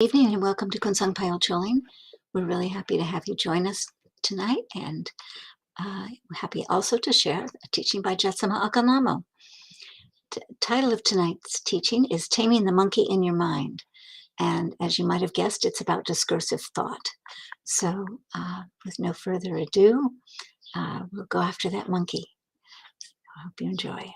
Evening and welcome to Kunsang Payal Choling. We're really happy to have you join us tonight, and we're happy also to share a teaching by Jetsunma Ahkon Lhamo. The title of tonight's teaching is Taming the Monkey in Your Mind, and as you might have guessed, it's about discursive thought. So with no further ado, we'll go after that monkey. I hope you enjoy it.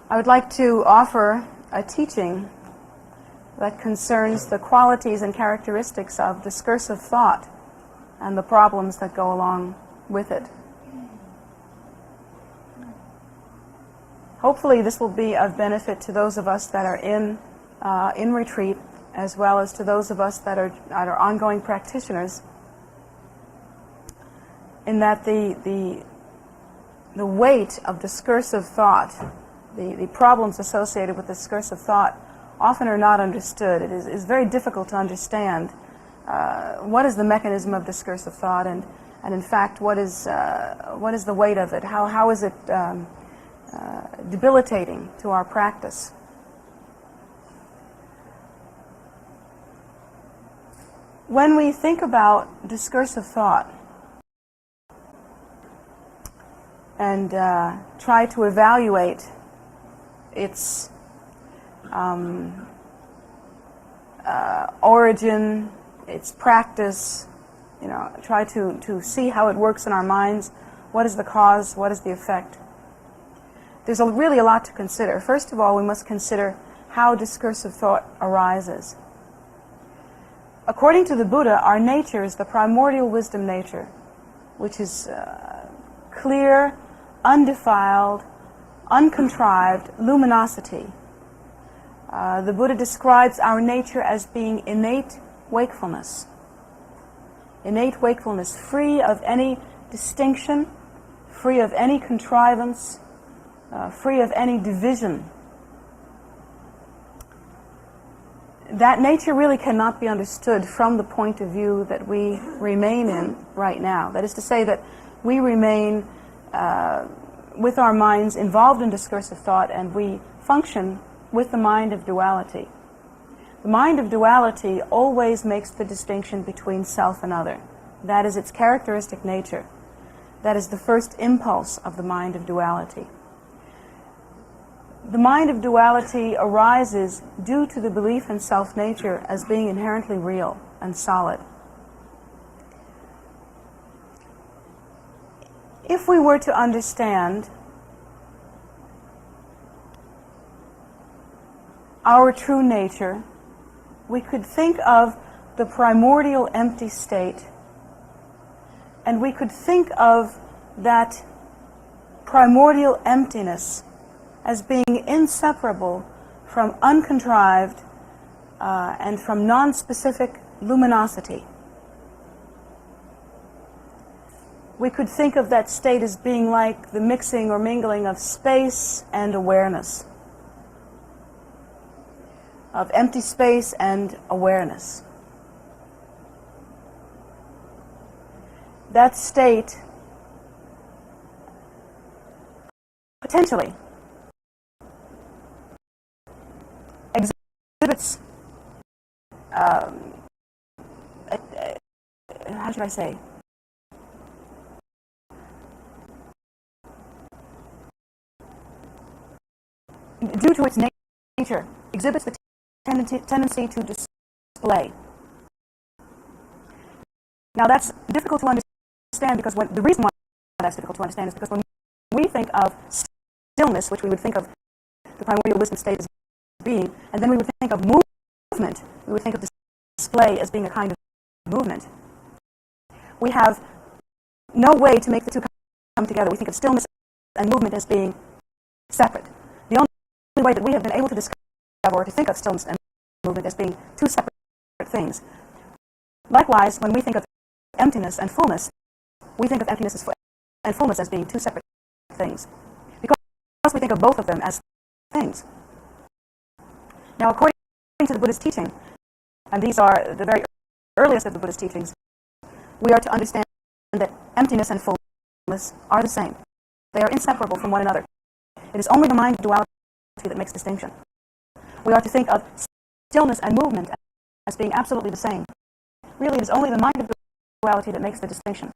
I would like to offer a teaching that concerns the qualities and characteristics of discursive thought and the problems that go along with it. Hopefully this will be of benefit to those of us that are in retreat, as well as to those of us that are ongoing practitioners, in that the weight of discursive thought, the problems associated with discursive thought often are not understood. It is very difficult to understand what is the mechanism of discursive thought, and in fact what is the weight of it? How is it debilitating to our practice? When we think about discursive thought and try to evaluate its origin, its practice, try to see how it works in our minds. What is the cause? What is the effect? There's really a lot to consider. First of all, we must consider how discursive thought arises. According to the Buddha, our nature is the primordial wisdom nature, which is clear, undefiled, uncontrived luminosity. The Buddha describes our nature as being innate wakefulness. Innate wakefulness, free of any distinction, free of any contrivance, free of any division. That nature really cannot be understood from the point of view that we remain in right now. That is to say that we remain with our minds involved in discursive thought, and we function with the mind of duality. The mind of duality always makes the distinction between self and other. That is its characteristic nature. That is the first impulse of the mind of duality. The mind of duality arises due to the belief in self-nature as being inherently real and solid. If we were to understand our true nature, we could think of the primordial empty state, and we could think of that primordial emptiness as being inseparable from uncontrived and from non-specific luminosity. We could think of that state as being like the mixing or mingling of space and awareness, of empty space and awareness. That state potentially exhibits, how should I say, due to its nature, exhibits the tendency to display. Now that's difficult to understand because the reason why that's difficult to understand is because when we think of stillness, which we would think of the primordial wisdom state as being, and then we would think of movement, we would think of display as being a kind of movement. We have no way to make the two come together. We think of stillness and movement as being separate. The only way that we have been able to discover or to think of stillness and movement as being two separate things. Likewise, when we think of emptiness and fullness, we think of emptiness and fullness as being two separate things, because we think of both of them as things. Now, according to the Buddhist teaching, and these are the very earliest of the Buddhist teachings, we are to understand that emptiness and fullness are the same. They are inseparable from one another. It is only the mind of duality that makes distinction. We are to think of stillness and movement as being absolutely the same. Really, it is only the mind of duality that makes the distinction.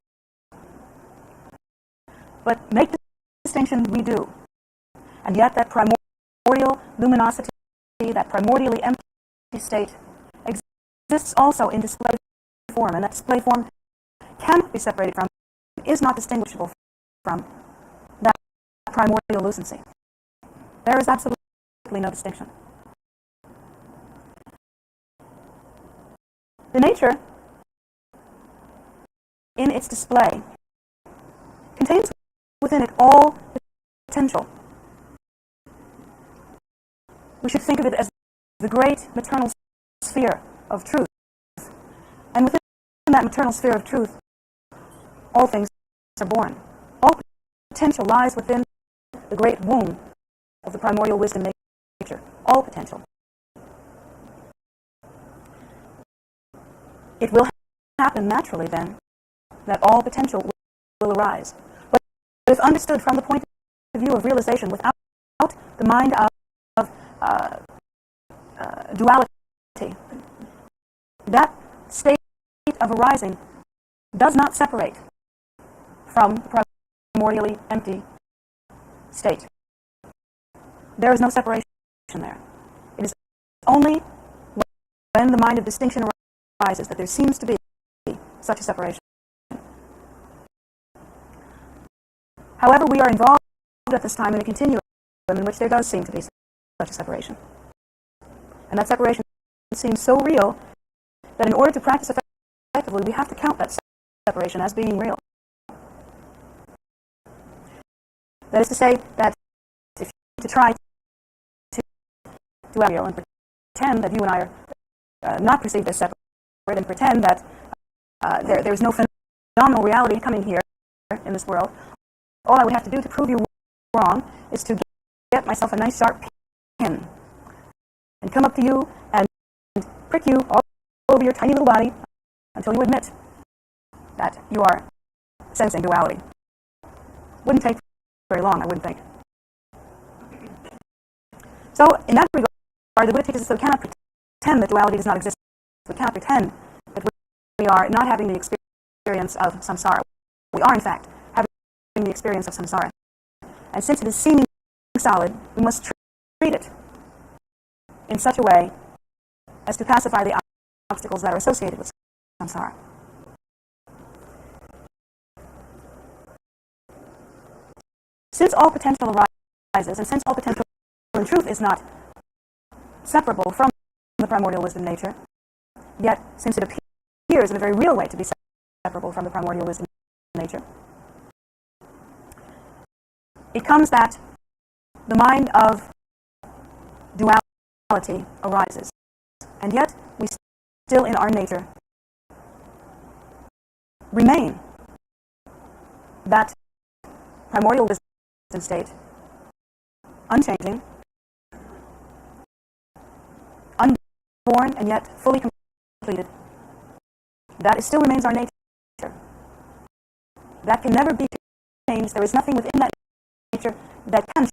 But make the distinction we do. And yet that primordial luminosity, that primordially empty state, exists also in display form, and that display form cannot be separated from, is not distinguishable from, that primordial lucency. There is absolutely no distinction. The nature, in its display, contains within it all potential. We should think of it as the great maternal sphere of truth. And within that maternal sphere of truth, all things are born. All potential lies within the great womb of the primordial wisdom nature. All potential. It will happen naturally then that all potential will arise. But if understood from the point of view of realization without the mind of duality, that state of arising does not separate from the primordially empty state. There is no separation there. It is only when the mind of distinction arises that there seems to be such a separation. However, we are involved at this time in a continuum in which there does seem to be such a separation. And that separation seems so real that in order to practice effectively, we have to count that separation as being real. That is to say that if you try to do real and pretend that you and I are not perceived as separate, and pretend that there's no phenomenal reality coming here in this world, all I would have to do to prove you wrong is to get myself a nice sharp pin and come up to you and prick you all over your tiny little body until you admit that you are sensing duality. Wouldn't take very long, I wouldn't think. So, in that regard, the Buddha teaches us that we cannot pretend that duality does not exist. We cannot pretend that we are not having the experience of samsara. We are, in fact, having the experience of samsara. And since it is seeming solid, we must treat it in such a way as to pacify the obstacles that are associated with samsara. Since all potential arises, and since all potential in truth is not separable from the primordial wisdom nature, yet since it appears in a very real way to be separable from the primordial wisdom nature, it comes that the mind of duality arises, and yet we still in our nature remain that primordial wisdom state, unchanging, unborn, and yet fully completed. That it still remains our nature. That can never be changed. There is nothing within that nature that can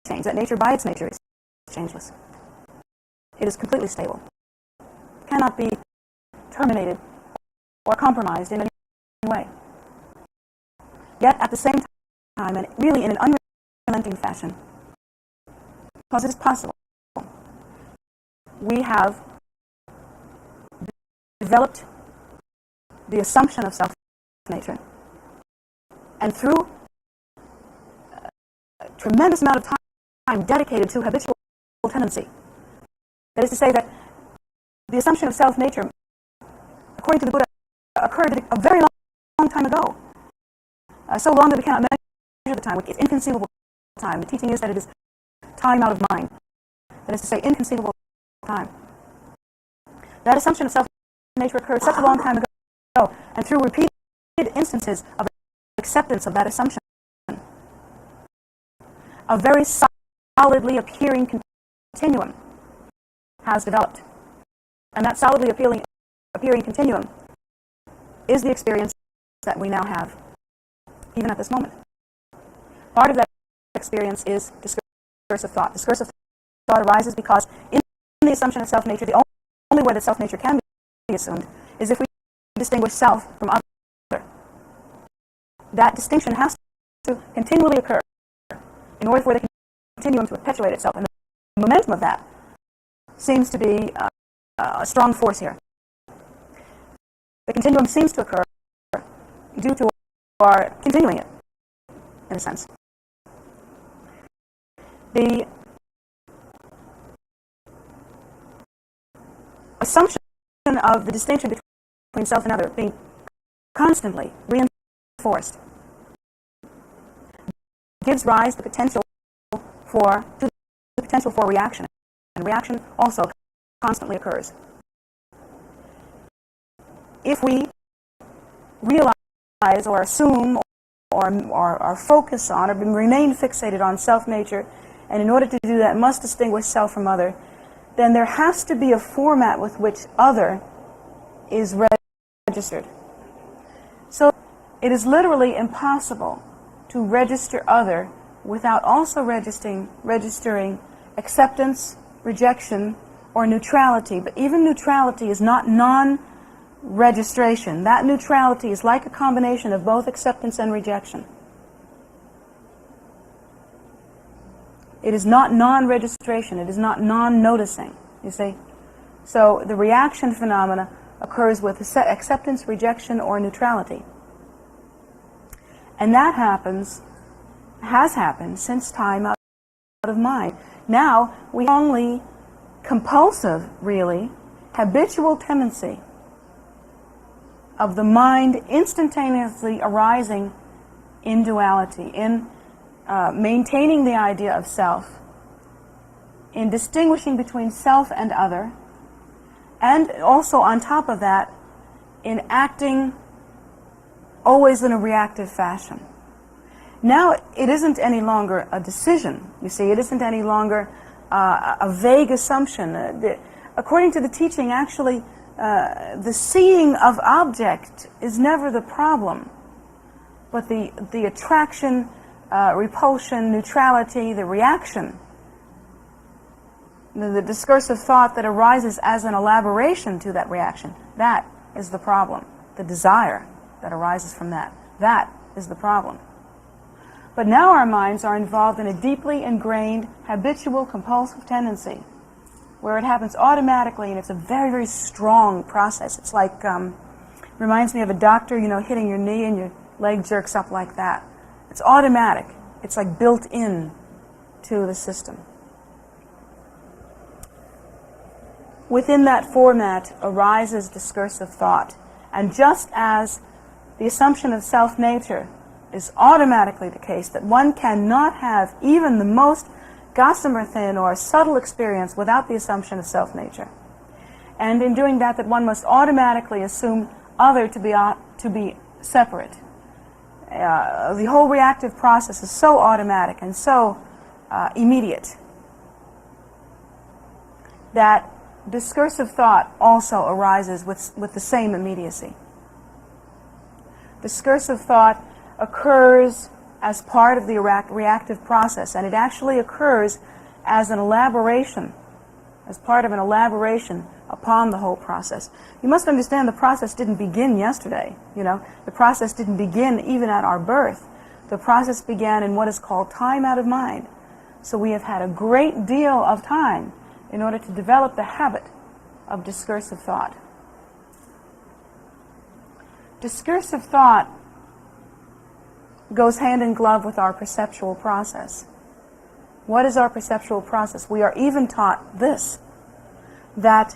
change. That nature by its nature is changeless. It is completely stable. It cannot be terminated or compromised in any way. Yet at the same time, and really in an unrelenting fashion, because it is possible, we have developed the assumption of self-nature, and through a tremendous amount of time dedicated to habitual tendency. That is to say that the assumption of self-nature, according to the Buddha, occurred a very long time ago. So long that we cannot measure the time. It's inconceivable time. The teaching is that it is time out of mind. That is to say, inconceivable time. That assumption of self-nature occurred such a long time ago, and through repeated instances of acceptance of that assumption, a very solidly appearing continuum has developed. And that solidly appearing continuum is the experience that we now have, even at this moment. Part of that experience is discursive thought. Discursive thought arises because in the assumption of self-nature, the only way that self-nature can be assumed is if we distinguish self from other. That distinction has to continually occur in order for the continuum to perpetuate itself. And the momentum of that seems to be a strong force here. The continuum seems to occur due to our continuing it, in a sense. The assumption of the distinction between self and other being constantly reinforced gives rise to the potential for reaction, and reaction also constantly occurs. If we realize or assume or focus on or remain fixated on self-nature, and in order to do that must distinguish self from other, then there has to be a format with which other is registered. So it is literally impossible to register other without also registering acceptance, rejection, or neutrality. But even neutrality is not non-registration. That neutrality is like a combination of both acceptance and rejection. It is not non-registration. It is not non-noticing, you see. So the reaction phenomena occurs with acceptance, rejection, or neutrality. And that has happened since time out of mind. Now, we only compulsive, really, habitual tendency of the mind instantaneously arising in duality, in maintaining the idea of self, in distinguishing between self and other, and also on top of that, in acting always in a reactive fashion. Now it isn't any longer a decision, you see, it isn't any longer a vague assumption. According to the teaching, actually, the seeing of object is never the problem, but the attraction, repulsion, neutrality, the reaction, the discursive thought that arises as an elaboration to that reaction, that is the problem. The desire that arises from that is the problem. But now our minds are involved in a deeply ingrained, habitual, compulsive tendency where it happens automatically, and it's a very, very strong process. It's like, reminds me of a doctor, hitting your knee and your leg jerks up like that. It's automatic. It's like built in to the system. Within that format arises discursive thought. And just as the assumption of self-nature is automatically the case, that one cannot have even the most gossamer thin or subtle experience without the assumption of self-nature. And in doing that, that one must automatically assume other to be separate. The whole reactive process is so automatic and so immediate that discursive thought also arises with the same immediacy. Discursive thought occurs as part of the reactive process, and it actually occurs as an elaboration, as part of an elaboration upon the whole process. You must understand the process didn't begin yesterday, The process didn't begin even at our birth. The process began in what is called time out of mind. So we have had a great deal of time in order to develop the habit of discursive thought. discursive thought goes hand in glove with our perceptual process. What is our perceptual process? We are even taught this, that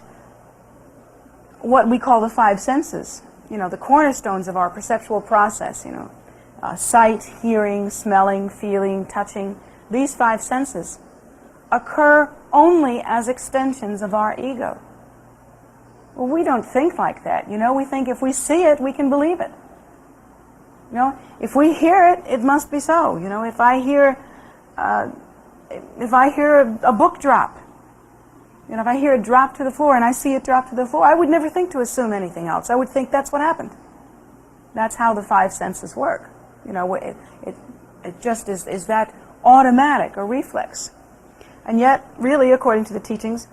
what we call the five senses, the cornerstones of our perceptual process, sight, hearing, smelling, feeling, touching, these five senses occur only as extensions of our ego. Well, we don't think like that. We think if we see it, we can believe it. If we hear it, it must be so. If I hear a book drop, if I hear it drop to the floor and I see it drop to the floor, I would never think to assume anything else. I would think that's what happened. That's how the five senses work. It just is that automatic, a reflex. And yet, really, according to the teachings,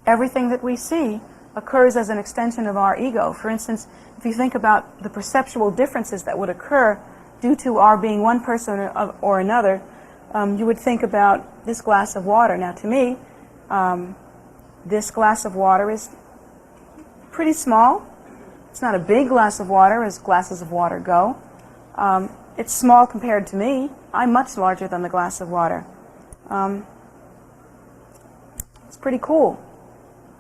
everything that we see occurs as an extension of our ego. For instance, if you think about the perceptual differences that would occur due to our being one person or another, you would think about this glass of water. Now, to me, this glass of water is pretty small. It's not a big glass of water as glasses of water go. It's small compared to me. I'm much larger than the glass of water. It's pretty cool.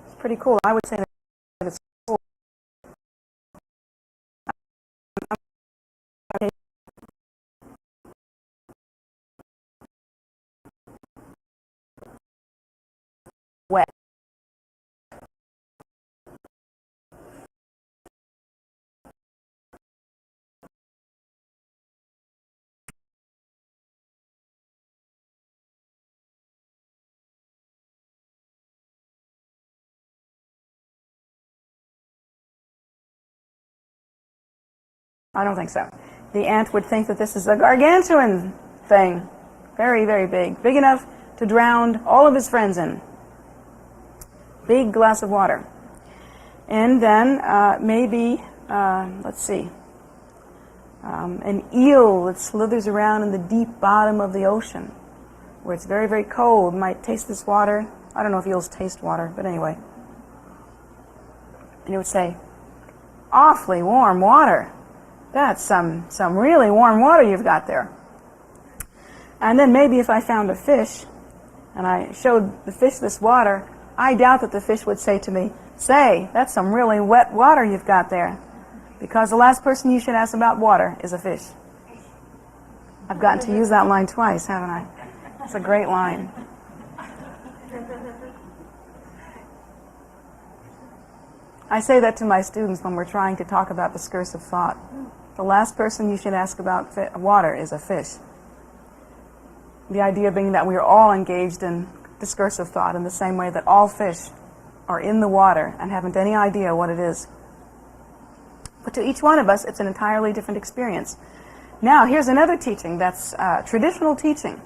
It's pretty cool. I would say that it's cool. Wet. I don't think so. The ant would think that this is a gargantuan thing. Very, very big. Big enough to drown all of his friends in. Big glass of water. And then maybe, let's see, an eel that slithers around in the deep bottom of the ocean, where it's very, very cold, might taste this water. I don't know if eels taste water, but anyway. And it would say, awfully warm water. That's some really warm water you've got there. And then maybe if I found a fish, and I showed the fish this water, I doubt that the fish would say to me, say, that's some really wet water you've got there. Because the last person you should ask about water is a fish. I've gotten to use that line twice, haven't I? It's a great line. I say that to my students when we're trying to talk about discursive thought. The last person you should ask about water is a fish. The idea being that we are all engaged in discursive thought in the same way that all fish are in the water and haven't any idea what it is. But to each one of us, it's an entirely different experience. Now, here's another teaching that's traditional teaching.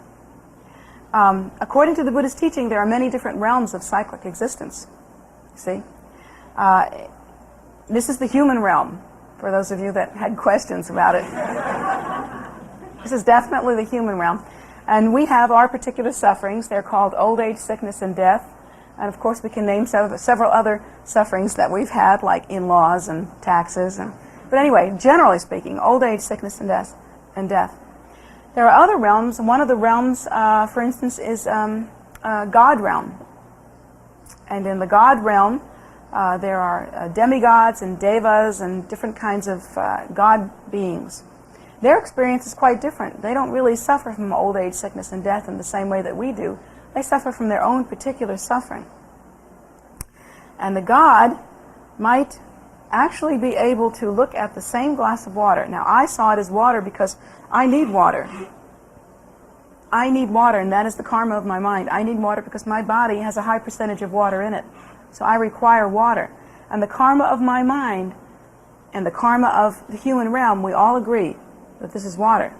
According to the Buddhist teaching, there are many different realms of cyclic existence. See? This is the human realm, for those of you that had questions about it. This is definitely the human realm. And we have our particular sufferings. They're called old age, sickness, and death. And of course, we can name several other sufferings that we've had, like in-laws and taxes. But anyway, generally speaking, old age, sickness, and death. There are other realms. One of the realms, for instance, is God realm. And in the God realm, there are demigods and devas and different kinds of God beings. Their experience is quite different. They don't really suffer from old age, sickness, and death in the same way that we do. They suffer from their own particular suffering. And the God might actually be able to look at the same glass of water. Now, I saw it as water because I need water. I need water, and that is the karma of my mind. I need water because my body has a high percentage of water in it. So I require water. And the karma of my mind and the karma of the human realm, we all agree that this is water.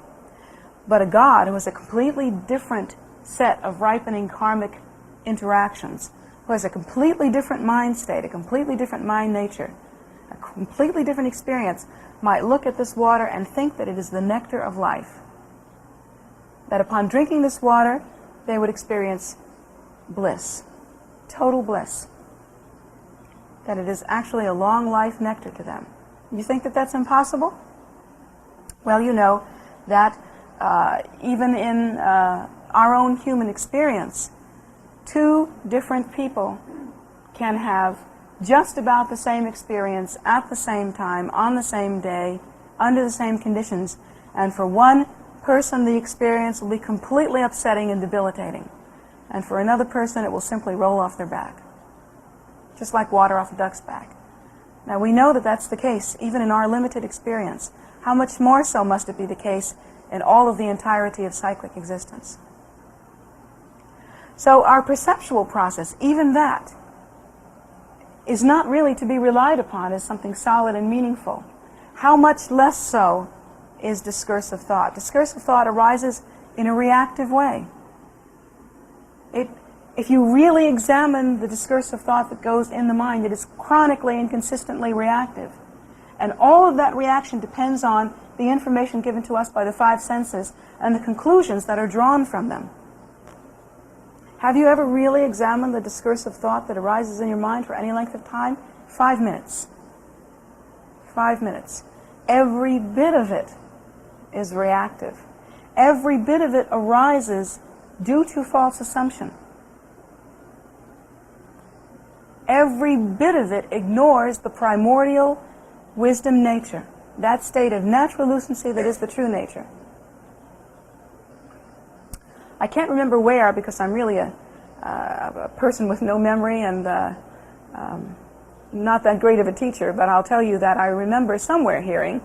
But a God who has a completely different set of ripening karmic interactions, who has a completely different mind state, a completely different mind nature, a completely different experience, might look at this water and think that it is the nectar of life. That upon drinking this water, they would experience bliss, total bliss. That it is actually a long life nectar to them. You think that that's impossible? Well, you know that even in our own human experience, two different people can have just about the same experience at the same time, on the same day, under the same conditions. And for one person, the experience will be completely upsetting and debilitating. And for another person, it will simply roll off their back, just like water off a duck's back. Now, we know that that's the case, even in our limited experience. How much more so must it be the case in all of the entirety of cyclic existence? So our perceptual process, even that, is not really to be relied upon as something solid and meaningful. How much less so is discursive thought? Discursive thought arises in a reactive way. If you really examine the discursive thought that goes in the mind, it is chronically and consistently reactive. And all of that reaction depends on the information given to us by the five senses and the conclusions that are drawn from them. Have you ever really examined the discursive thought that arises in your mind for any length of time? 5 minutes. 5 minutes. Every bit of it is reactive. Every bit of it arises due to false assumption. Every bit of it ignores the primordial wisdom nature, that state of natural lucency that is the true nature. I can't remember where, because I'm really a person with no memory and not that great of a teacher, but I'll tell you that I remember somewhere hearing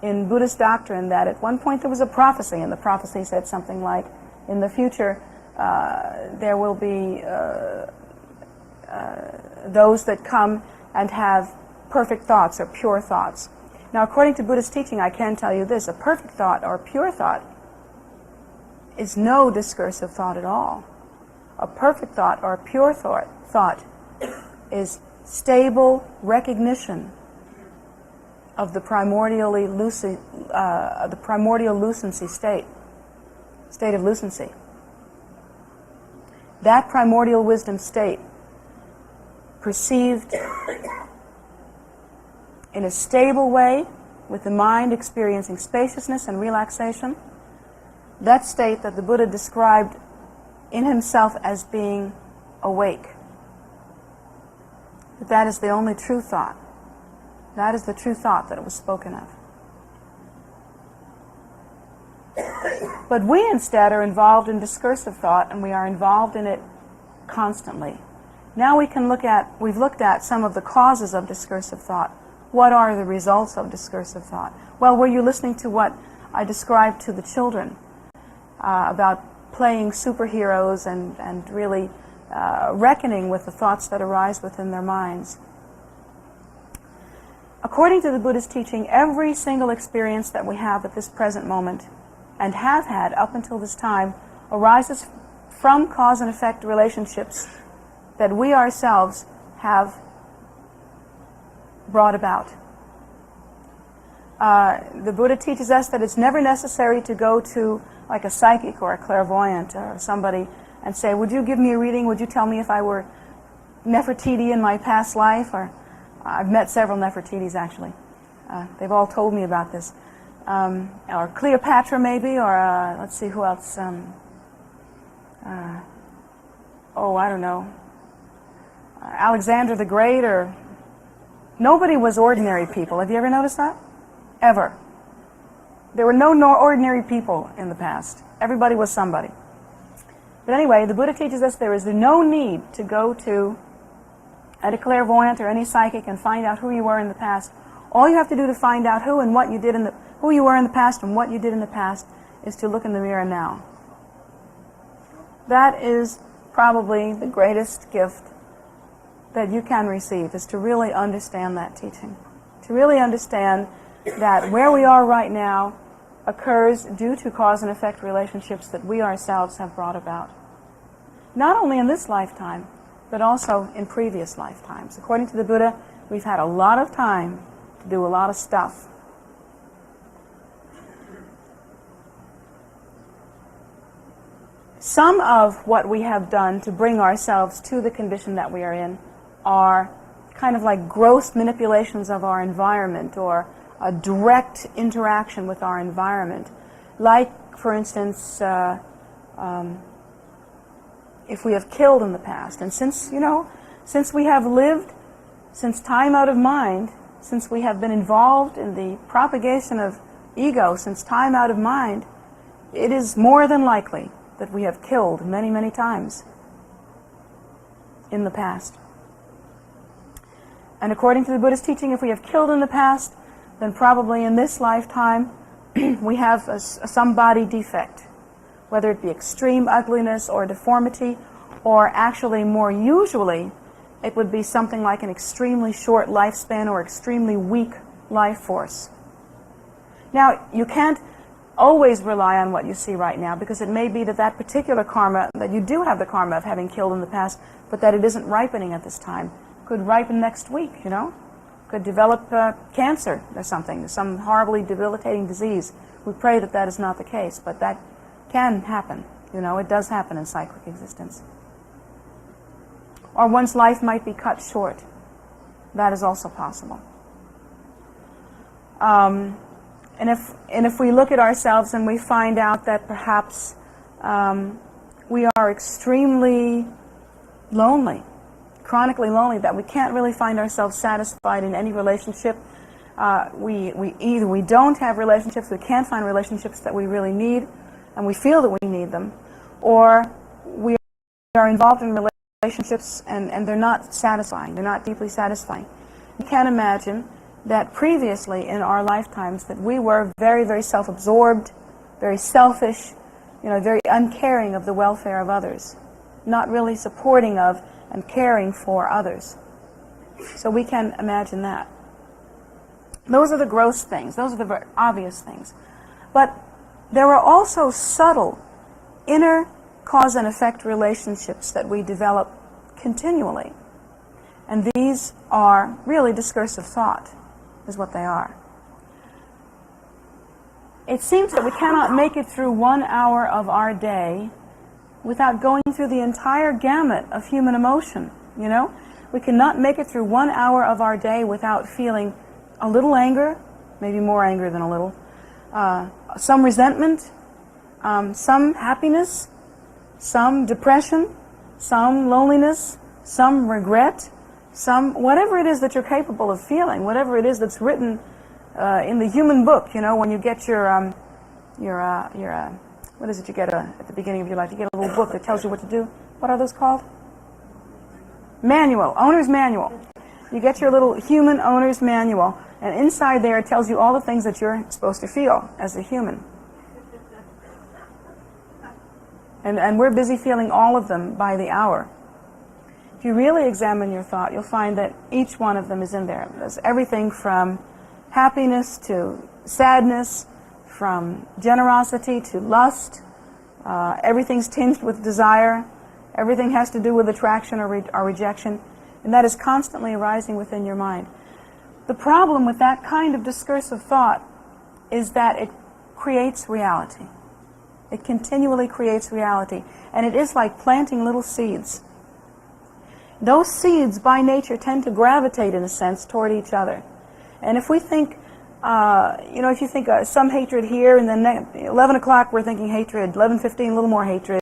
in Buddhist doctrine that at one point there was a prophecy, and the prophecy said something like, in the future there will be those that come and have perfect thoughts or pure thoughts. Now, according to Buddhist teaching, I can tell you this: a perfect thought or a pure thought is no discursive thought at all. A perfect thought or a pure thought is stable recognition of the primordial lucency state of lucency. That primordial wisdom state, perceived in a stable way, with the mind experiencing spaciousness and relaxation, that state that the Buddha described in himself as being awake. That is the only true thought. That is the true thought that was spoken of. But we instead are involved in discursive thought, and we are involved in it constantly. Now we've looked at some of the causes of discursive thought. What are the results of discursive thought? Well, were you listening to what I described to the children about playing superheroes and really reckoning with the thoughts that arise within their minds? According to the Buddhist teaching, every single experience that we have at this present moment, and have had up until this time, arises from cause and effect relationships that we ourselves have brought about. The Buddha teaches us that it's never necessary to go to like a psychic or a clairvoyant or somebody and say, would you give me a reading? Would you tell me if I were Nefertiti in my past life? Or I've met several Nefertitis, actually. They've all told me about this. Or Cleopatra, maybe, or let's see, who else? I don't know. Alexander the Great, or... Nobody was ordinary people. Have you ever noticed that? Ever. There were no ordinary people in the past. Everybody was somebody. But anyway, the Buddha teaches us there is no need to go to a clairvoyant or any psychic and find out who you were in the past. All you have to do to find out who you were in the past and what you did in the past is to look in the mirror now. That is probably the greatest gift that you can receive, is to really understand that teaching. To really understand that where we are right now occurs due to cause and effect relationships that we ourselves have brought about. Not only in this lifetime, but also in previous lifetimes. According to the Buddha, we've had a lot of time to do a lot of stuff. Some of what we have done to bring ourselves to the condition that we are in are kind of like gross manipulations of our environment or a direct interaction with our environment. Like, for instance, if we have killed in the past. And since we have lived, since time out of mind, since we have been involved in the propagation of ego since time out of mind, it is more than likely that we have killed many, many times in the past. And according to the Buddhist teaching, if we have killed in the past, then probably in this lifetime we have some body defect, whether it be extreme ugliness or deformity, or actually more usually it would be something like an extremely short lifespan or extremely weak life force. Now, you can't always rely on what you see right now, because it may be that that particular karma, that you do have the karma of having killed in the past, but that it isn't ripening at this time. Could ripen next week, Could develop cancer or something, some horribly debilitating disease. We pray that that is not the case, but that can happen. It does happen in cyclic existence. Or one's life might be cut short. That is also possible. And if we look at ourselves and we find out that perhaps we are extremely lonely, chronically lonely, that we can't really find ourselves satisfied in any relationship, either we don't have relationships, we can't find relationships that we really need, and we feel that we need them, or we are involved in relationships and they're not satisfying, they're not deeply satisfying. You can imagine that previously in our lifetimes that we were very, very self-absorbed, very selfish, very uncaring of the welfare of others, not really supporting of and caring for others. So we can imagine that. Those are the gross things. Those are the very obvious things. But there are also subtle inner cause and effect relationships that we develop continually. And these are really discursive thought, is what they are. It seems that we cannot make it through 1 hour of our day without going through the entire gamut of human emotion, We cannot make it through 1 hour of our day without feeling a little anger, maybe more anger than a little, some resentment, some happiness, some depression, some loneliness, some regret, some whatever it is that you're capable of feeling, whatever it is that's written in the human book. When you get your what is it you get at the beginning of your life? You get a little book that tells you what to do. What are those called? Manual, owner's manual. You get your little human owner's manual, and inside there it tells you all the things that you're supposed to feel as a human. And we're busy feeling all of them by the hour. If you really examine your thought, you'll find that each one of them is in there. There's everything from happiness to sadness, from generosity to lust. Everything's tinged with desire. Everything has to do with attraction or rejection. And that is constantly arising within your mind. The problem with that kind of discursive thought is that it creates reality. It continually creates reality. And it is like planting little seeds. Those seeds, by nature, tend to gravitate, in a sense, toward each other. And if we think, if you think some hatred here, and then 11 o'clock we're thinking hatred, 11:15 a little more hatred,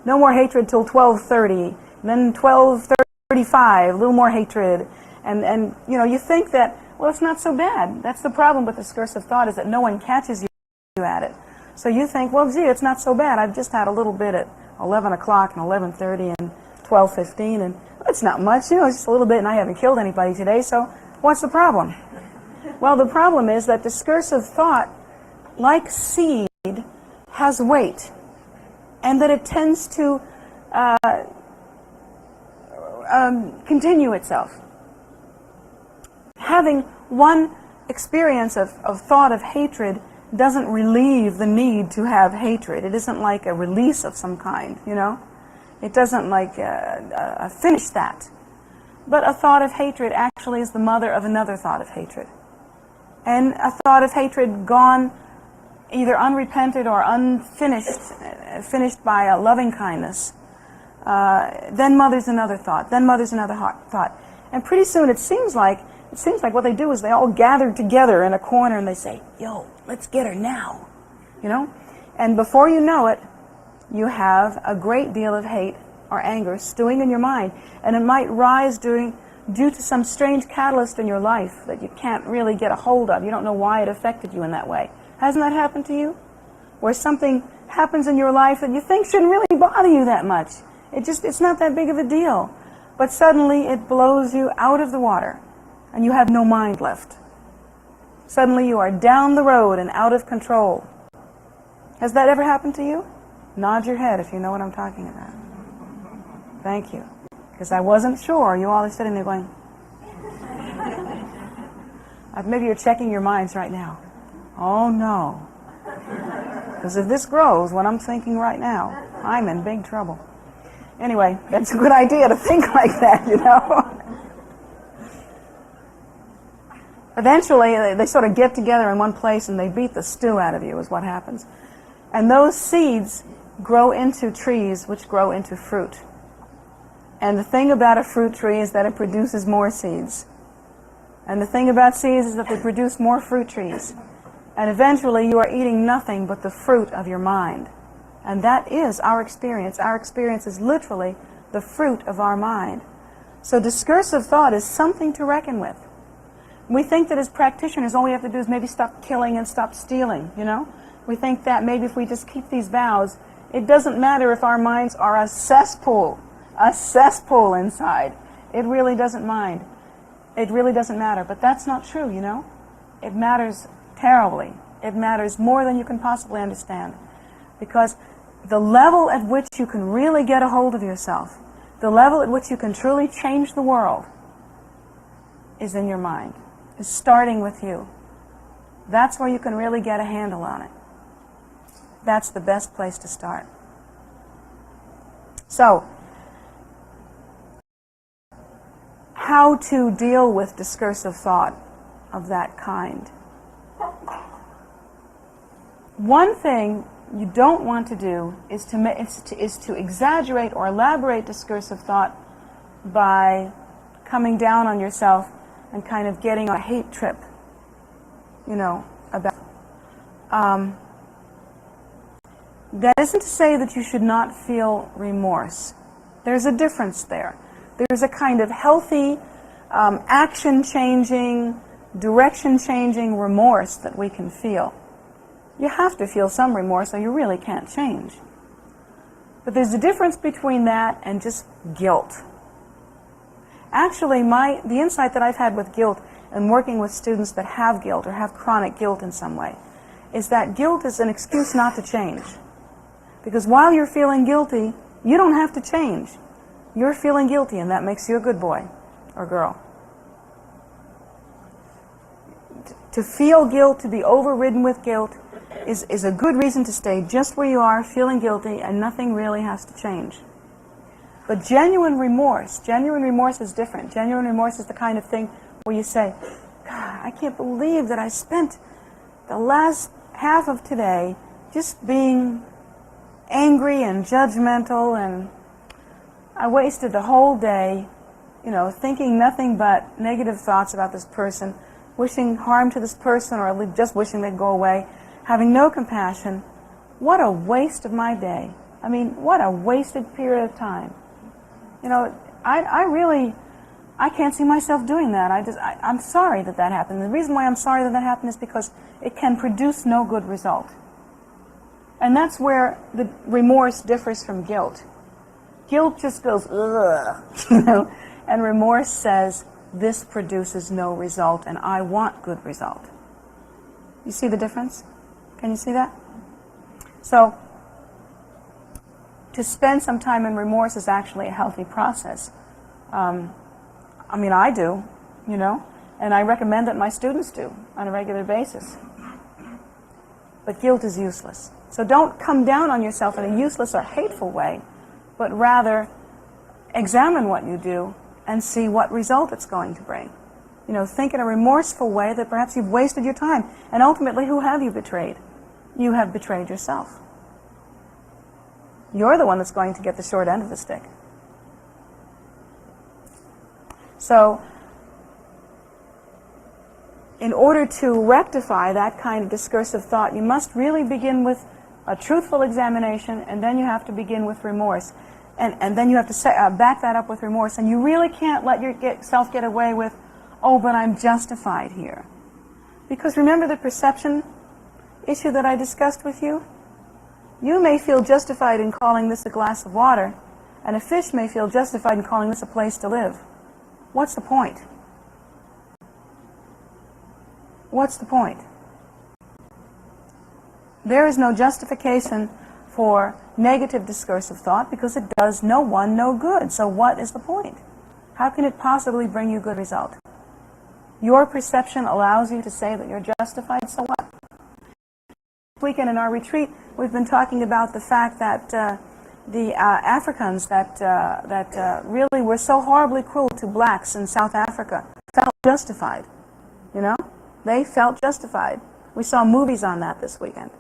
no more hatred till 12:30, then 12:35 a little more hatred, and you think that, well, it's not so bad. That's the problem with discursive thought, is that no one catches you at it. So you think, well, gee, it's not so bad. I've just had a little bit at 11 o'clock and 11:30 and 12:15, and it's not much, it's just a little bit, and I haven't killed anybody today, so what's the problem? Well, the problem is that discursive thought, like seed, has weight, and that it tends to continue itself. Having one experience of thought of hatred doesn't relieve the need to have hatred. It isn't like a release of some kind, It doesn't finish that. But a thought of hatred actually is the mother of another thought of hatred. And a thought of hatred gone either unrepented or unfinished, finished by a loving kindness, then mothers another thought, then mothers another thought. And pretty soon it seems like what they do is they all gather together in a corner and they say, yo, let's get her now. You know? And before you know it, you have a great deal of hate or anger stewing in your mind. And it might rise due to some strange catalyst in your life that you can't really get a hold of. You don't know why it affected you in that way. Hasn't that happened to you? Where something happens in your life that you think shouldn't really bother you that much. It's not that big of a deal. But suddenly it blows you out of the water and you have no mind left. Suddenly you are down the road and out of control. Has that ever happened to you? Nod your head if you know what I'm talking about. Thank you. Because I wasn't sure. You all are sitting there going, maybe you're checking your minds right now. Oh no. Because if this grows, what I'm thinking right now, I'm in big trouble. Anyway, that's a good idea to think like that, you know. Eventually, they sort of get together in one place and they beat the stew out of you, is what happens. And those seeds grow into trees, which grow into fruit. And the thing about a fruit tree is that it produces more seeds. And the thing about seeds is that they produce more fruit trees. And eventually, you are eating nothing but the fruit of your mind. And that is our experience. Our experience is literally the fruit of our mind. So discursive thought is something to reckon with. We think that as practitioners, all we have to do is maybe stop killing and stop stealing, you know? We think that maybe if we just keep these vows, it doesn't matter if our minds are a cesspool inside. It really doesn't mind. It really doesn't matter. But that's not true, you know? It matters terribly. It matters more than you can possibly understand. Because the level at which you can really get a hold of yourself, the level at which you can truly change the world, is in your mind, is starting with you. That's where you can really get a handle on it. That's the best place to start. So, how to deal with discursive thought of that kind? One thing you don't want to do is to exaggerate or elaborate discursive thought by coming down on yourself and kind of getting on a hate trip, you know, about. That isn't to say that you should not feel remorse. There's a difference there. There's a kind of healthy, action-changing, direction-changing remorse that we can feel. You have to feel some remorse or you really can't change. But there's a difference between that and just guilt. Actually, the insight that I've had with guilt and working with students that have guilt or have chronic guilt in some way is that guilt is an excuse not to change. Because while you're feeling guilty, you don't have to change. You're feeling guilty and that makes you a good boy or girl. To feel guilt, to be overridden with guilt, is a good reason to stay just where you are, feeling guilty, and nothing really has to change. But genuine remorse is different. Genuine remorse is the kind of thing where you say, God, I can't believe that I spent the last half of today just being angry and judgmental, and I wasted the whole day, you know, thinking nothing but negative thoughts about this person, wishing harm to this person, or just wishing they'd go away, having no compassion. What a waste of my day. I mean, what a wasted period of time. You know, I can't see myself doing that. I'm sorry that happened. The reason why I'm sorry that happened is because it can produce no good result. And that's where the remorse differs from guilt. Guilt just goes, ugh, you know, and remorse says, this produces no result, and I want good result. You see the difference? Can you see that? So, to spend some time in remorse is actually a healthy process. I mean, I do, you know, and I recommend that my students do on a regular basis. But guilt is useless. So don't come down on yourself in a useless or hateful way, but rather examine what you do and see what result it's going to bring. You know, think in a remorseful way that perhaps you've wasted your time. And ultimately, who have you betrayed? You have betrayed yourself. You're the one that's going to get the short end of the stick. So in order to rectify that kind of discursive thought, you must really begin with a truthful examination, and then you have to begin with remorse. And then you have to back that up with remorse. And you really can't let yourself get away with, oh, but I'm justified here. Because remember the perception issue that I discussed with you? You may feel justified in calling this a glass of water, and a fish may feel justified in calling this a place to live. What's the point? What's the point? There is no justification for negative discursive thought because it does no one no good. So what is the point? How can it possibly bring you good result? Your perception allows you to say that you're justified, so what? This weekend in our retreat, we've been talking about the fact that the Africans that really were so horribly cruel to blacks in South Africa felt justified. You know? They felt justified. We saw movies on that this weekend.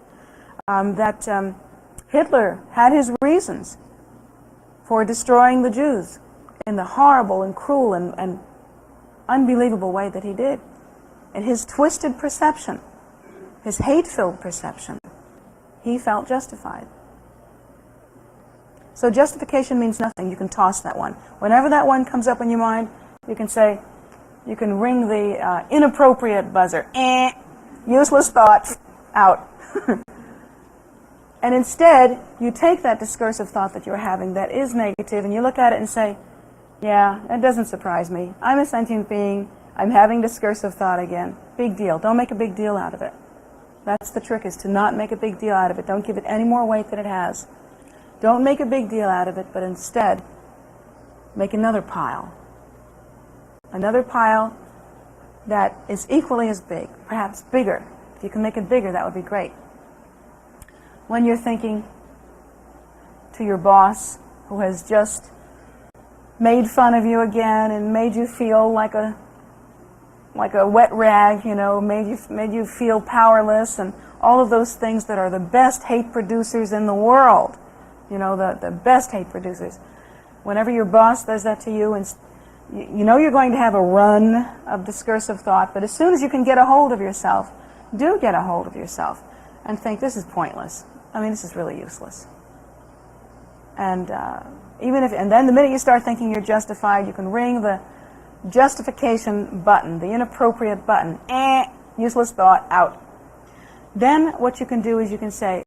Hitler had his reasons for destroying the Jews in the horrible and cruel and unbelievable way that he did. In his twisted perception, his hate-filled perception, he felt justified. So justification means nothing. You can toss that one. Whenever that one comes up in your mind, you can say, you can ring the inappropriate buzzer. Useless thought, out. And instead, you take that discursive thought that you're having that is negative, and you look at it and say, yeah, that doesn't surprise me. I'm a sentient being. I'm having discursive thought again. Big deal. Don't make a big deal out of it. That's the trick, is to not make a big deal out of it. Don't give it any more weight than it has. Don't make a big deal out of it, but instead, make another pile. Another pile that is equally as big, perhaps bigger. If you can make it bigger, that would be great. When you're thinking to your boss who has just made fun of you again and made you feel like a wet rag, you know, made you feel powerless, and all of those things that are the best hate producers in the world, you know, the best hate producers. Whenever your boss does that to you, and you know you're going to have a run of discursive thought, but as soon as you can get a hold of yourself, do get a hold of yourself and think, this is pointless. I mean, this is really useless. And and then the minute you start thinking you're justified, you can ring the justification button, the inappropriate button. Useless thought, out. Then what you can do is you can say,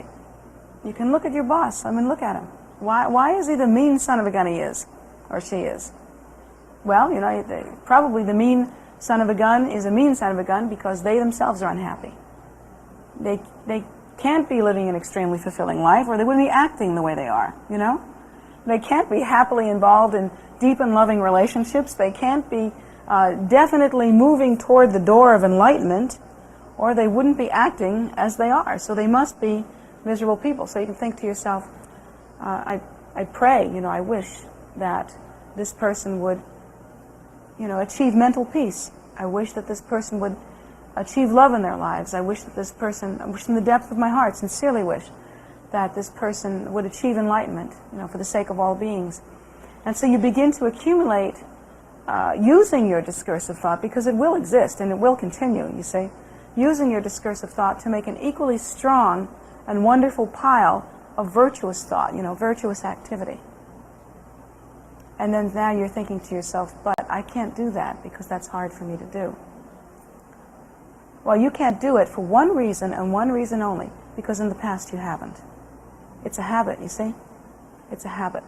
you can look at your boss. I mean, look at him. Why is he the mean son of a gun he is, or she is? Well, you know, probably the mean son of a gun is a mean son of a gun because they themselves are unhappy. They can't be living an extremely fulfilling life, or they wouldn't be acting the way they are, you know? They can't be happily involved in deep and loving relationships. They can't be definitely moving toward the door of enlightenment, or they wouldn't be acting as they are. So they must be miserable people. So you can think to yourself, I pray, you know, I wish that this person would, you know, achieve mental peace. I wish that this person would achieve love in their lives. I wish that this person, I wish from the depth of my heart, sincerely wish that this person would achieve enlightenment, you know, for the sake of all beings. And so you begin to accumulate using your discursive thought, because it will exist and it will continue, you see, using your discursive thought to make an equally strong and wonderful pile of virtuous thought, you know, virtuous activity. And then now you're thinking to yourself, but I can't do that because that's hard for me to do. Well, you can't do it for one reason and one reason only, because in the past you haven't. It's a habit, you see? It's a habit.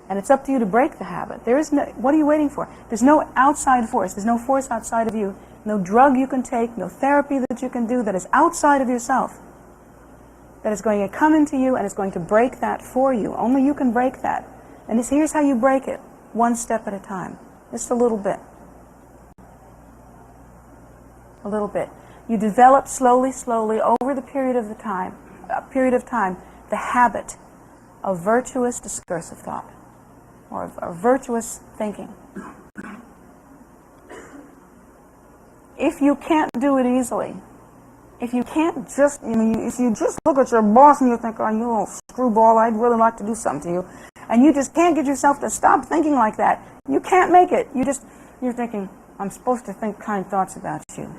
And it's up to you to break the habit. There is no, what are you waiting for? There's no outside force. There's no force outside of you. No drug you can take, no therapy that you can do that is outside of yourself, that is going to come into you and is going to break that for you. Only you can break that. And here's how you break it, one step at a time. Just a little bit. A little bit. You develop slowly, slowly over the period of time, the habit of virtuous discursive thought, or of virtuous thinking. If you can't do it easily, if you can't just, if you just look at your boss and you think, oh, you little screwball, I'd really like to do something to you, and you just can't get yourself to stop thinking like that, you can't make it. You're thinking, I'm supposed to think kind thoughts about you.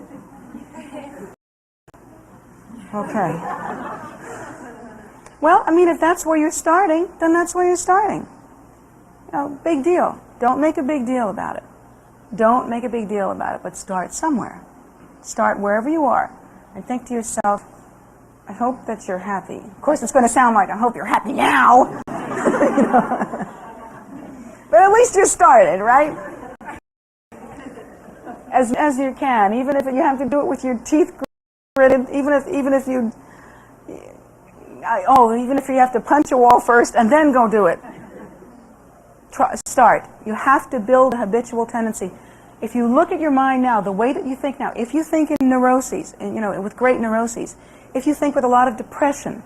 Okay. Well, I mean, if that's where you're starting, then that's where you're starting. Big deal. Don't make a big deal about it. Don't make a big deal about it, but start somewhere. Start wherever you are and think to yourself, I hope that you're happy. Of course, it's going to sound like, I hope you're happy now. But at least you started, right? As you can, even if you have to do it with your teeth gritted, even if you have to punch a wall first and then go do it. Start. You have to build a habitual tendency. If you look at your mind now, the way that you think now, if you think in neuroses, with great neuroses, if you think with a lot of depression,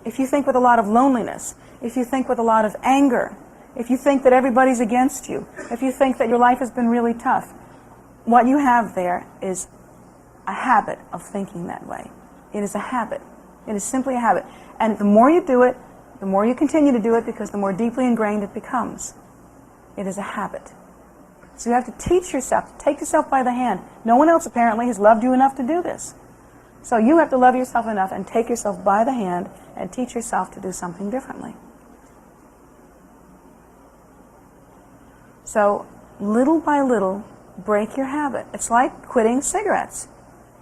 if you think with a lot of loneliness, if you think with a lot of anger, if you think that everybody's against you, if you think that your life has been really tough, what you have there is a habit of thinking that way. It is a habit. It is simply a habit. And the more you do it, the more you continue to do it, because the more deeply ingrained it becomes. It is a habit. So you have to teach yourself, take yourself by the hand. No one else apparently has loved you enough to do this. So you have to love yourself enough and take yourself by the hand and teach yourself to do something differently. So little by little, break your habit. It's like quitting cigarettes.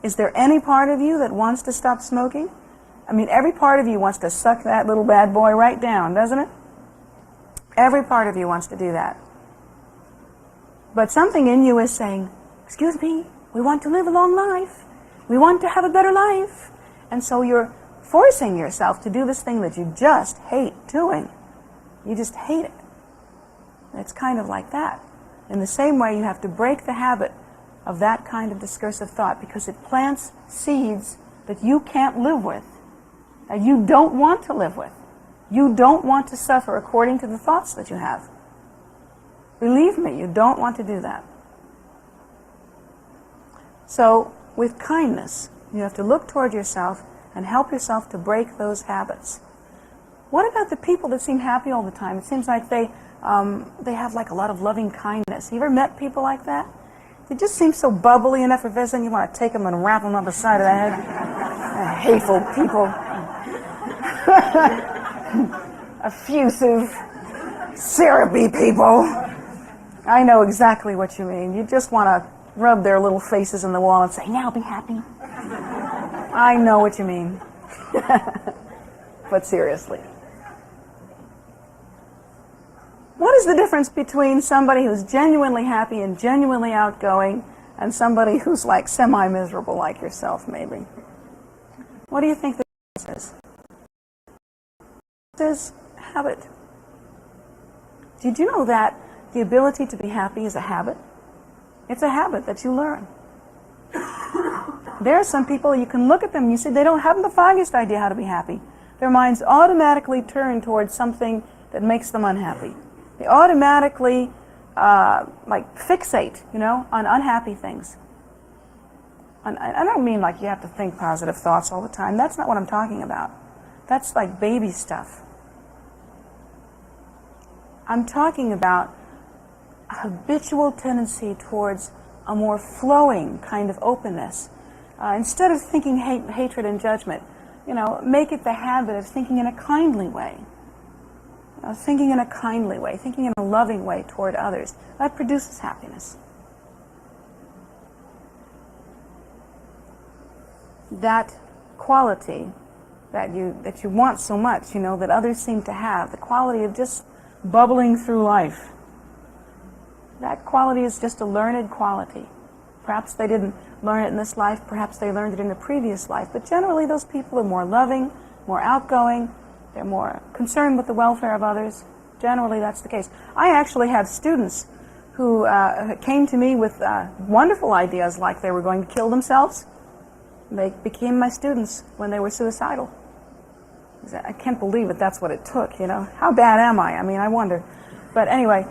Is there any part of you that wants to stop smoking? I mean, every part of you wants to suck that little bad boy right down, doesn't it? Every part of you wants to do that. But something in you is saying, excuse me, we want to live a long life. We want to have a better life. And so you're forcing yourself to do this thing that you just hate doing. You just hate it. It's kind of like that. In the same way, you have to break the habit of that kind of discursive thought, because it plants seeds that you can't live with, that you don't want to live with. You don't want to suffer according to the thoughts that you have. Believe me, you don't want to do that. So, with kindness, you have to look toward yourself and help yourself to break those habits. What about the people that seem happy all the time? It seems like they have like a lot of loving kindness. You ever met people like that? They just seem so bubbly and effervescent, you want to take them and wrap them on the side of the head. Hateful people. Effusive, syrupy people. I know exactly what you mean. You just want to rub their little faces in the wall and say, now be happy. I know what you mean. But seriously. What is the difference between somebody who's genuinely happy and genuinely outgoing and somebody who's like semi-miserable like yourself, maybe? What do you think the difference is? This is habit. Did you know that the ability to be happy is a habit? It's a habit that you learn. There are some people, you can look at them and you say they don't have the foggiest idea how to be happy. Their minds automatically turn towards something that makes them unhappy. They automatically fixate, on unhappy things. I don't mean like you have to think positive thoughts all the time. That's not what I'm talking about. That's like baby stuff. I'm talking about a habitual tendency towards a more flowing kind of openness. Instead of thinking hatred and judgment, make it the habit of thinking in a kindly way. Thinking in a kindly way, thinking in a loving way toward others. That produces happiness. That quality that you want so much, that others seem to have, the quality of just bubbling through life. That quality is just a learned quality. Perhaps they didn't learn it in this life, perhaps they learned it in a previous life, but generally those people are more loving, more outgoing, they're more concerned with the welfare of others. Generally that's the case. I actually have students who came to me with wonderful ideas, like they were going to kill themselves. They became my students when they were suicidal. I can't believe it, that's what it took, How bad am I? I wonder. But anyway,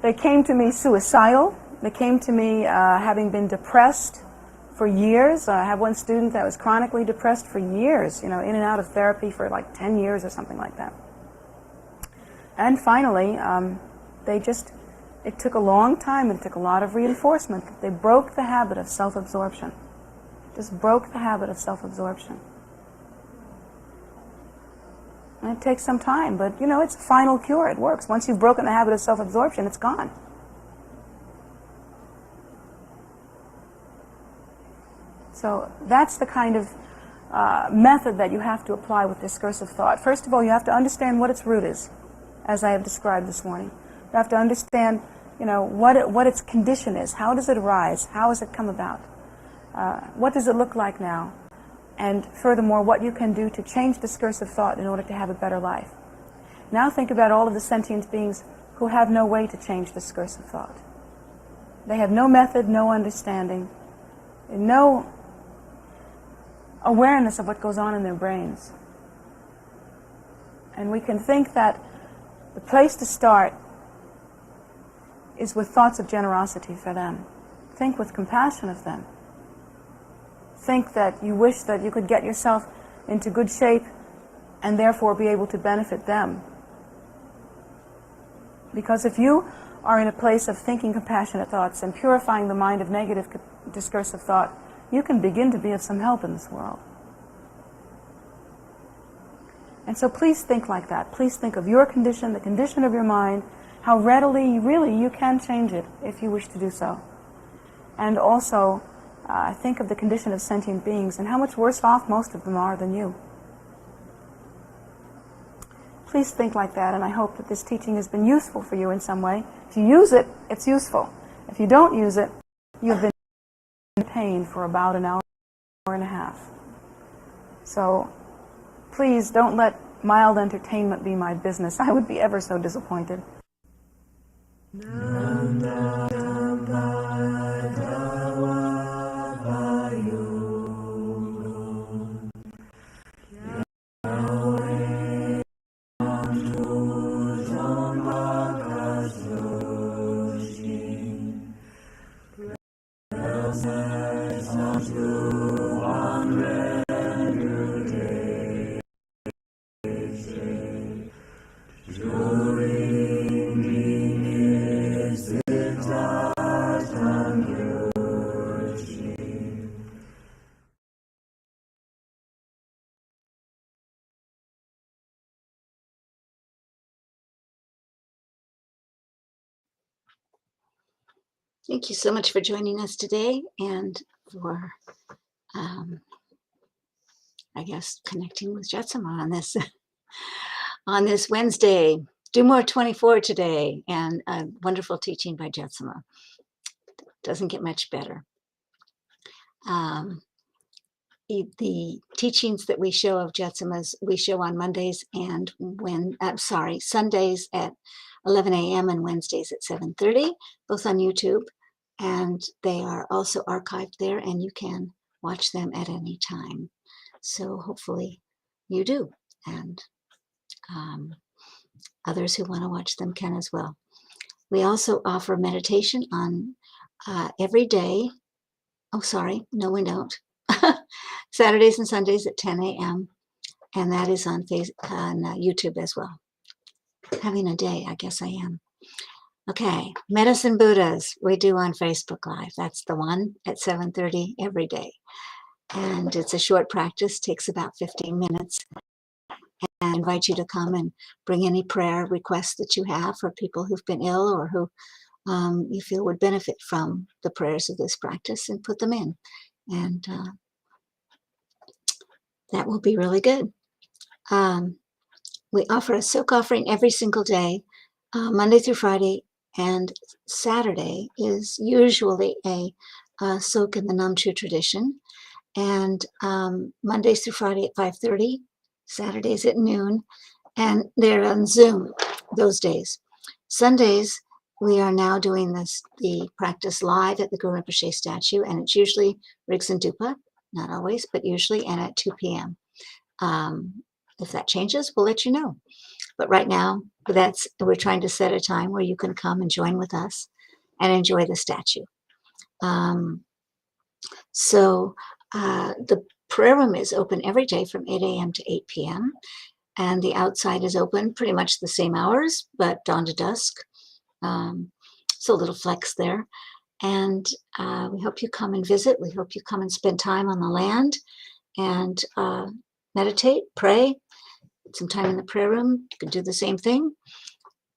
they came to me suicidal. They came to me having been depressed for years. I have one student that was chronically depressed for years, in and out of therapy for like 10 years or something like that. And finally, they just It took a long time and it took a lot of reinforcement. They broke the habit of self-absorption. Just broke the habit of self-absorption. And it takes some time, but you know, it's a final cure. It works. Once you've broken the habit of self-absorption, it's gone. So that's the kind of method that you have to apply with discursive thought. First of all, you have to understand what its root is, as I have described this morning. You have to understand, you know, what its condition is. How does it arise? How has it come about? What does it look like now? And furthermore, what you can do to change discursive thought in order to have a better life. Now think about all of the sentient beings who have no way to change discursive thought. They have no method, no understanding, no awareness of what goes on in their brains. And we can think that the place to start is with thoughts of generosity for them. Think with compassion of them. Think that you wish that you could get yourself into good shape and therefore be able to benefit them. Because if you are in a place of thinking compassionate thoughts and purifying the mind of negative discursive thought, you can begin to be of some help in this world. And so please think like that. Please think of your condition, the condition of your mind, how readily, really, you can change it if you wish to do so. And also, think of the condition of sentient beings and how much worse off most of them are than you. Please think like that, and I hope that this teaching has been useful for you in some way. If you use it, it's useful. If you don't use it, you've been in pain for about an hour and a half. So please don't let mild entertainment be my business. I would be ever so disappointed. Thank you so much for joining us today and for, I guess, connecting with Jetsunma on this Wednesday. Do More 24 today, and a wonderful teaching by Jetsunma. Doesn't get much better. The teachings that we show of Jetsunma's, we show on Mondays and Sundays at 11 a.m. and Wednesdays at 7:30, both on YouTube, and they are also archived there, and you can watch them at any time. So hopefully you do, and others who want to watch them can as well. We also offer meditation on every day. Oh, sorry, no, we don't. Saturdays and Sundays at 10 a.m. and that is on YouTube as well. Having a day, I guess I am. Okay, Medicine Buddhas, we do on Facebook Live. That's the one at 7:30 every day. And it's a short practice, takes about 15 minutes. And I invite you to come and bring any prayer requests that you have for people who've been ill or who you feel would benefit from the prayers of this practice, and put them in. And that will be really good. We offer a soak offering every single day, Monday through Friday, and Saturday is usually a soak in the Namchu tradition. And Mondays through Friday at 5:30, Saturdays at noon, and they're on Zoom those days. Sundays, we are now doing the practice live at the Guru Rinpoche statue, and it's usually Riggs and Dupa, not always, but usually, and at 2 p.m. If that changes, we'll let you know. But right now, we're trying to set a time where you can come and join with us and enjoy the statue. So the prayer room is open every day from 8 a.m. to 8 p.m. And the outside is open pretty much the same hours, but dawn to dusk. So a little flex there. And we hope you come and visit. We hope you come and spend time on the land and meditate, pray, some time in the prayer room. You can do the same thing.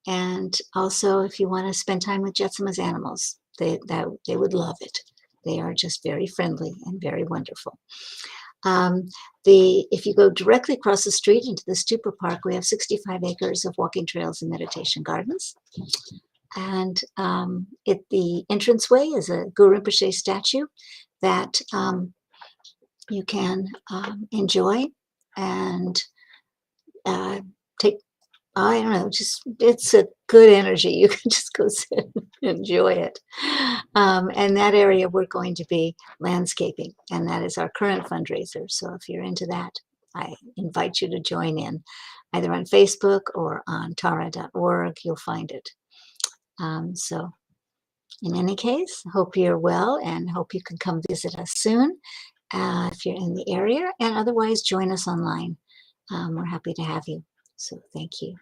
And also, if you want to spend time with Jetsunma's animals, they would love it. They are just very friendly and very wonderful. If you go directly across the street into the Stupa Park, we have 65 acres of walking trails and meditation gardens. And the entranceway is a Guru Rinpoche statue that you can enjoy and take, I don't know, it's a good energy. You can just go sit and enjoy it. And that area we're going to be landscaping, and that is our current fundraiser. So if you're into that, I invite you to join in, either on Facebook or on tara.org. You'll find it. So in any case, hope you're well and hope you can come visit us soon if you're in the area, and otherwise join us online. We're happy to have you. So thank you.